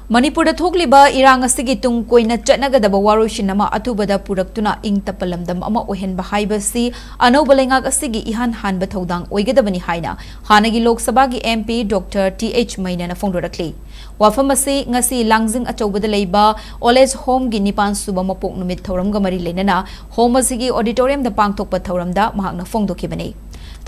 Manipur thokliba irang asigi tung koina chatnagadaba waroshin nama athubada puraktuna Ing-Tappa Lamdam ama Oihanba Haibasi Anouba Leingak asigi Ihan-Hanba Thoudang Oigadabani haina Hanagi Lok Sabha gi MP Dr. Meinya na phongdorakli wafam asi ngasi langzing achobada leiba Ollage Home gi nipan suba mapok numit thoramga mari leinana home asigi auditorium da pangthokpa thoramda mahakna phongdokibani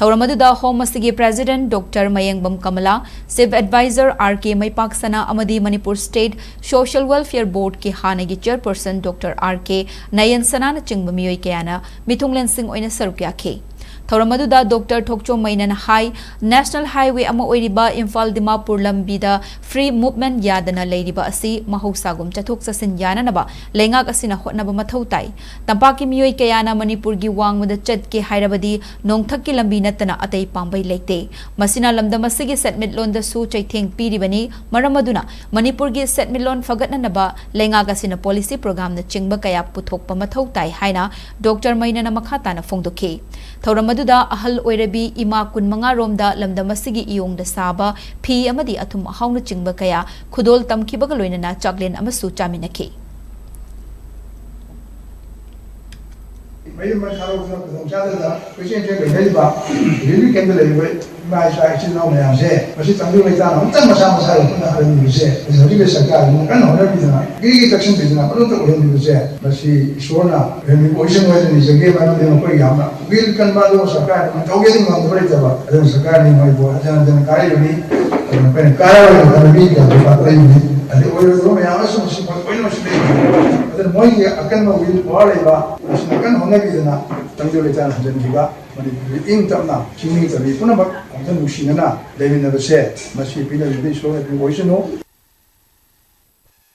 Thouramaduda Home Asigi President Dr. Kamala, Civ Advisor R.K. Maipaksana Amadi Manipur State Social Welfare Board ki Hanagi Chairperson Dr. R.K. Nayan Sanana Chingba Miyoi Kayana Mitunglen Sing Oina Sarukya Ke. Thouramaduda Dr. Thokcho Mainan High National Highway ama oiriba Imphal Dimapur Lambida Free Movement Yadana Leiriba Asi Mahosagum Chathok Sasin Yananaba Leingak Asina Hotnaba Mathautai Tampaki Miyoi Kayana Manipur gi Wang with Chet ke Haibasi Nongthaki Lambi Natana Atay Pambai Late Masina Lamdam Asigi Setmit Lon the Su Chaithing Piribani Maramaduna Manipur gi Setmit Lon Fagatnanaba Leingak Asina Policy Program na Chingba Kaya Puthokpa Mathautai Haina Dr. Meinya na Makhatana Phongdoke Thoudang ahal oirabi ima kun manga romda lamdam asigi iyong da saba phi amadi athum hauna chingba kaya khudol tamkibaga loinana chaklen amasu chaminaki May man kharo sa chada da question che gai ba really can the level mai sai chin nau na se masi tangdu mai ta na tan masa masa ro na harin ni se so ri be sarkar mo kan hona bi na gi section bi na paron to ko ni se masi shona ni position wa ni se ge ba no de ko ya na bil kan ba do sarkar ma to ge ni ma ko ri ta ba adon sarkar ni mai bo ajan dan kai ro ni na pen kara ro na bi ka ba ko ni ade o ro me ya so si ko no si be adon moi ge akan ma bil ko re ba na kan hona bi na tangdu le ta na jan gi ba Ing-Tappa chini tabi puna ba ang tanong sinana dahil na ba siya mas pipila yung base law at yung voice no